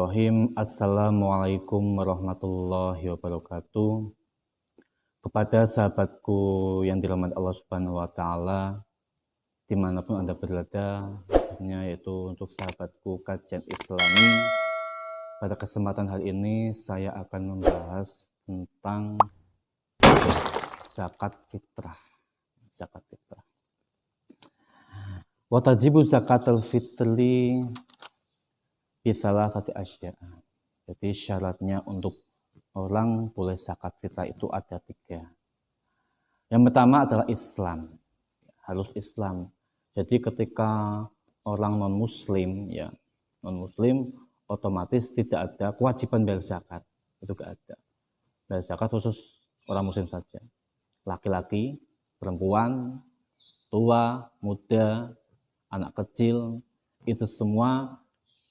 Bismillahirrahmanirrahim. Assalamualaikum warahmatullahi wabarakatuh. Kepada sahabatku yang dirahmati Allah Subhanahu wa Ta'ala, dimanapun Anda berada, khususnya yaitu untuk sahabatku kajian Islami. Pada kesempatan hari ini saya akan membahas tentang zakat fitrah. Zakat fitrah. Wa tajibu zakatul fitri bisalah satu asya. Jadi syaratnya untuk orang boleh zakat fitrah itu ada 3. Yang pertama adalah Islam, harus Islam. Jadi ketika orang non Muslim, otomatis tidak ada kewajiban bayar zakat, itu gak ada. Bayar zakat khusus orang Muslim saja. Laki-laki, perempuan, tua, muda, anak kecil, itu semua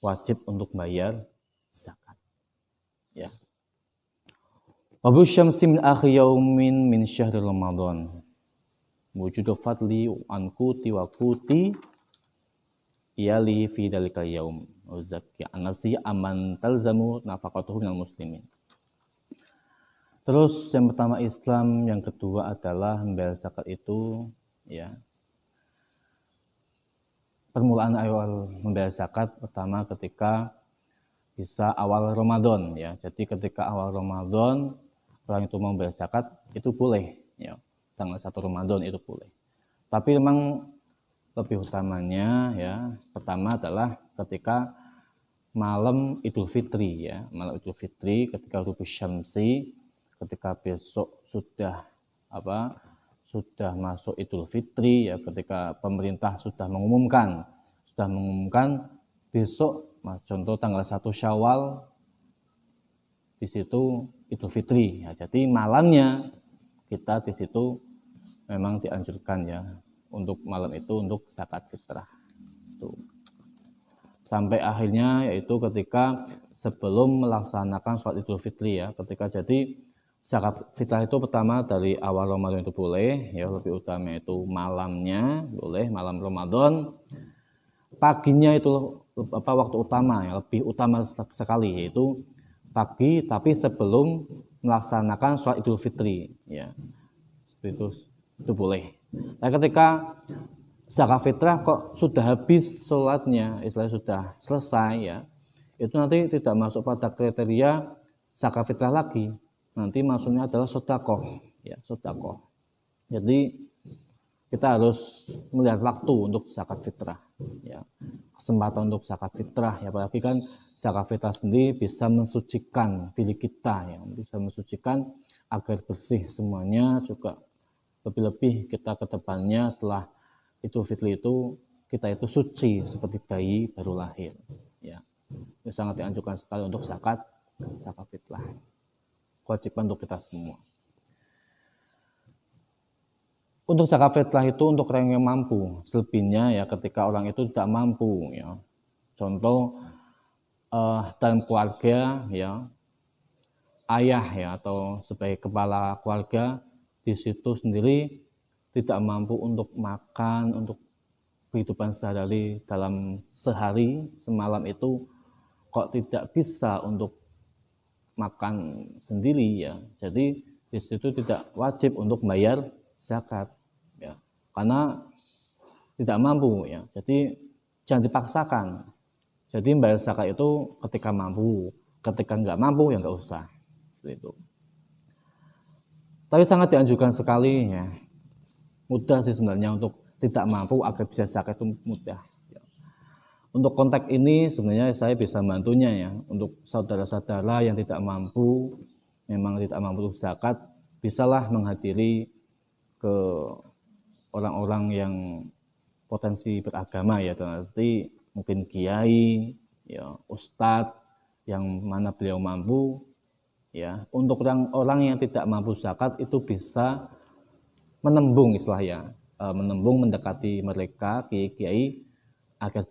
wajib untuk bayar zakat. Ya. Wabu syamsi min akhi yaumin min syahri Ramadan. Wujudu fadli an kuti wa kuti iyali fi dalikal yaum. Uzaki anasi aman talzamu nafaqatuhu minal muslimin. Terus yang pertama Islam, yang kedua adalah membayar zakat itu ya. Permulaan awal membayar zakat pertama ketika bisa awal Ramadan ya. Jadi ketika awal Ramadan orang itu mau membayar zakat itu boleh ya. Tanggal 1 Ramadan itu boleh. Tapi memang lebih utamanya ya, pertama adalah ketika malam Idul Fitri ya. Malam Idul Fitri ketika Rubu Syamsi, ketika besok sudah masuk Idul Fitri ya, ketika pemerintah sudah mengumumkan besok, contoh tanggal 1 Syawal di situ Idul Fitri ya. Jadi malamnya kita di situ memang dianjurkan ya untuk malam itu untuk zakat fitrah. Tuh. Sampai akhirnya yaitu ketika sebelum melaksanakan sholat Idul Fitri ya, ketika jadi zakat fitrah itu pertama dari awal Ramadan itu boleh, ya lebih utama itu malamnya boleh, malam Ramadan. Paginya itu waktu utama ya, lebih utama sekali yaitu pagi tapi sebelum melaksanakan sholat Idul Fitri ya. Itu boleh. Nah, ketika zakat fitrah kok sudah habis sholatnya, istilahnya sudah selesai ya, itu nanti tidak masuk pada kriteria zakat fitrah lagi. Nanti maksudnya adalah sedekah ya, sedekah. Jadi kita harus melihat waktu untuk zakat fitrah ya. Kesempatan untuk zakat fitrah ya, apalagi kan zakat fitrah sendiri bisa mensucikan diri kita ya, bisa mensucikan agar bersih semuanya, juga lebih-lebih kita ke depannya setelah Idul Fitri itu kita itu suci seperti bayi baru lahir ya. Ini sangat dianjurkan sekali untuk zakat fitrah. Kewajiban untuk kita semua. Untuk zakat fitrah itu untuk orang yang mampu. Selebihnya ya ketika orang itu tidak mampu ya. Contoh dalam keluarga ya, ayah ya atau sebagai kepala keluarga di situ sendiri tidak mampu untuk makan, untuk kehidupan sehari-hari dalam sehari semalam itu kok tidak bisa untuk makan sendiri ya. Jadi di situ tidak wajib untuk bayar zakat ya. Karena tidak mampu ya. Jadi jangan dipaksakan. Jadi bayar zakat itu ketika mampu, ketika nggak mampu ya nggak usah. Seperti itu. Tapi sangat dianjurkan sekali ya. Mudah sih sebenarnya untuk tidak mampu agar bisa zakat itu mudah. Untuk konteks ini sebenarnya saya bisa bantunya ya, untuk saudara-saudara yang tidak mampu, memang tidak mampu untuk zakat, bisalah menghadiri ke orang-orang yang potensi beragama ya, nanti mungkin kiai, ya ustadz yang mana beliau mampu ya. Untuk orang-orang yang tidak mampu zakat itu bisa menembung istilahnya, menembung mendekati mereka kiai agar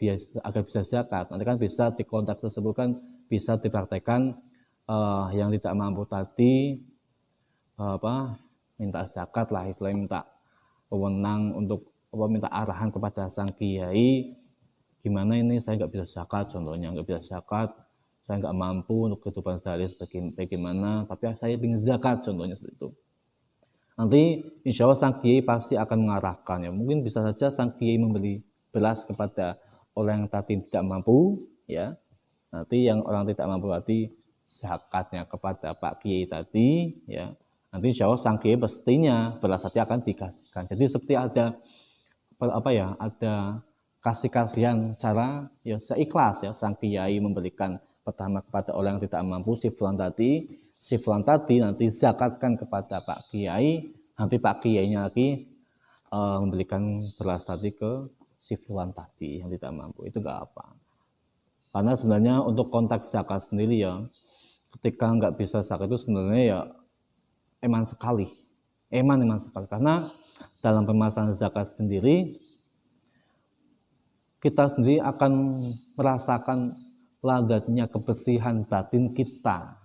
bisa zakat. Nanti kan bisa di kontak tersebut kan bisa dipraktekkan yang tidak mampu tadi minta zakat lah, istilahnya minta wewenang untuk minta arahan kepada sang kiai, gimana ini saya nggak bisa zakat, contohnya nggak bisa zakat, saya nggak mampu untuk kehidupan sehari bagaimana, tapi saya ingin zakat contohnya seperti itu. Nanti insya Allah sang kiai pasti akan mengarahkan ya. Mungkin bisa saja sang kiai memberi beras kepada orang yang tadi tidak mampu ya. Nanti yang orang tidak mampu tadi zakatnya kepada Pak Kiai tadi ya. Nanti insya Allah sang kiai pastinya beras saja akan dikasihkan. Jadi seperti ada ada kasih kasihan secara ya seikhlas ya, sang kiai memberikan pertama kepada orang yang tidak mampu si fulan tadi nanti zakatkan kepada Pak Kiai, nanti Pak Kiainya lagi memberikan beras tadi ke si fulan tadi yang tidak mampu. Itu enggak apa. Karena sebenarnya untuk konteks zakat sendiri ya, ketika nggak bisa zakat itu sebenarnya ya eman sekali karena dalam permasalahan zakat sendiri kita sendiri akan merasakan ladatnya kebersihan batin kita,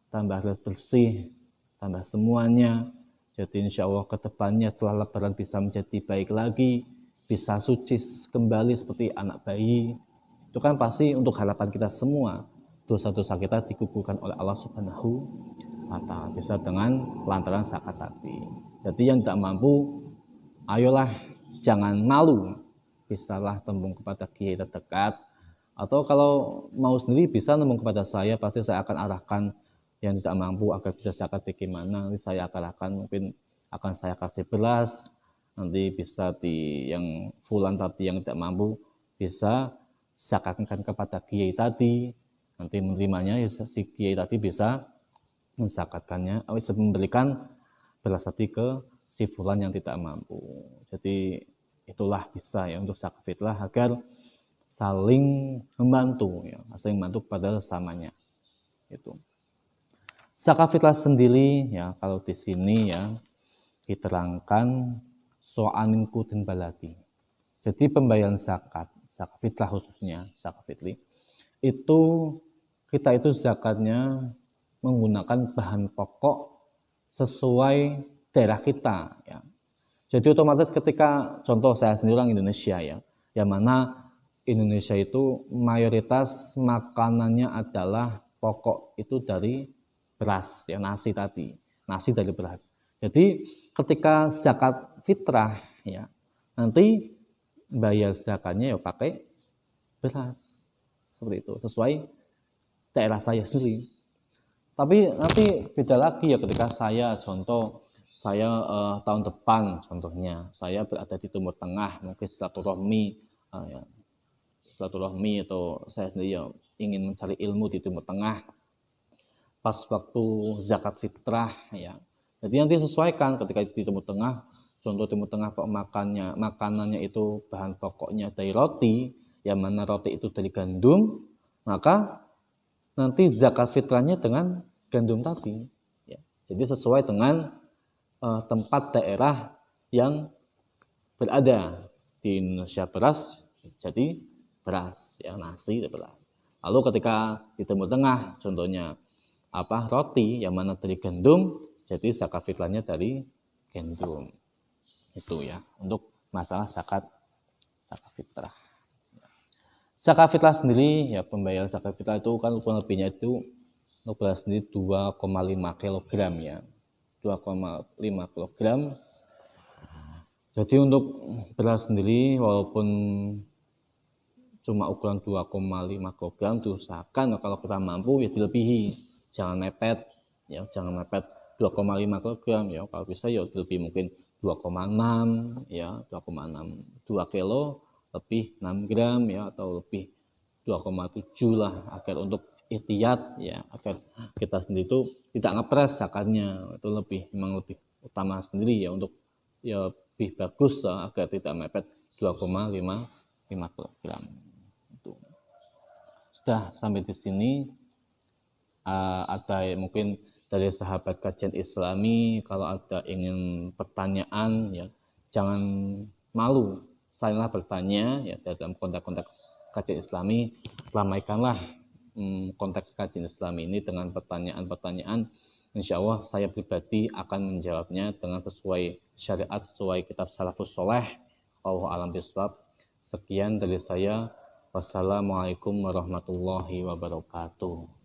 tambah bersih, tambah semuanya. Jadi insya Allah ke depannya setelah lebaran bisa menjadi baik lagi, bisa suci kembali seperti anak bayi. Itu kan pasti untuk harapan kita semua, dosa-dosa kita digugurkan oleh Allah Subhanahu wa Ta'ala bisa dengan lantaran zakat tadi. Jadi yang tidak mampu, ayolah jangan malu, bisalah tembung kepada kiai terdekat, atau kalau mau sendiri bisa tembung kepada saya, pasti saya akan arahkan yang tidak mampu agar bisa zakat bagaimana. Nanti saya akan arahkan, mungkin akan saya kasih beras, nanti bisa di yang fulan tadi yang tidak mampu bisa zakatkan kepada kiai tadi, nanti menerimanya ya, si kiai tadi bisa menzakatkannya, bisa memberikan beras tadi ke si fulan yang tidak mampu. Jadi itulah bisa ya untuk zakat fitrah agar saling membantu ya, saling membantu kepada sesamanya. Itu. Zakat fitrah sendiri ya, kalau di sini ya diterangkan so'an min qutin baladi. Jadi pembayaran zakat fitrah khususnya, zakat fitri itu kita itu zakatnya menggunakan bahan pokok sesuai daerah kita ya. Jadi otomatis ketika contoh saya sendiri orang Indonesia ya, yang mana Indonesia itu mayoritas makanannya adalah pokok itu dari beras ya, nasi dari beras. Jadi ketika zakat fitrah ya, nanti bayar zakatnya ya pakai beras seperti itu sesuai daerah saya sendiri. Tapi nanti beda lagi ya ketika saya tahun depan contohnya saya berada di Timur Tengah, mungkin silaturahmi atau saya sendiri ya ingin mencari ilmu di Timur Tengah pas waktu zakat fitrah ya. Jadi nanti sesuaikan ketika di Timur Tengah, contoh Timur Tengah kok makanannya itu bahan pokoknya dari roti, yang mana roti itu dari gandum, maka nanti zakat fitrahnya dengan gandum tadi ya. Jadi sesuai dengan tempat daerah yang berada. Di Indonesia beras jadi beras ya, nasi dan beras. Lalu ketika di Timur Tengah contohnya roti yang mana dari gandum, jadi zakat fitrahnya dari gandum. Itu ya untuk masalah zakat fitrah. Zakat fitrah sendiri ya, pembayaran zakat fitrah itu kan kurang lebihnya itu untuk beras sendiri 2,5 kg ya. 2,5 kg. Jadi untuk beras sendiri walaupun cuma ukuran 2,5 kg diusahakan kalau kita mampu ya dilebihi. Jangan mepet ya, 2,5 kg ya, kalau bisa ya lebih mungkin 2,6 ya, 2,6 2 kilo lebih 6 gram ya, atau lebih 2,7 lah, agar untuk ihtiyat ya, agar kita sendiri itu tidak ngepres zakatnya, itu memang lebih utama sendiri ya, untuk ya lebih bagus agar tidak mepet 2,5 kg. Itu. Sudah sampai di sini. Ada mungkin dari sahabat kajian Islami, kalau ada ingin pertanyaan ya jangan malu, sayalah bertanya ya dalam konteks kajian Islami. Ramaikanlah konteks kajian Islami ini dengan pertanyaan-pertanyaan. Insya Allah saya pribadi akan menjawabnya dengan sesuai syariat, sesuai kitab salafus soleh. Wallahu a'lam bishawab. Sekian dari saya. Wassalamualaikum warahmatullahi wabarakatuh.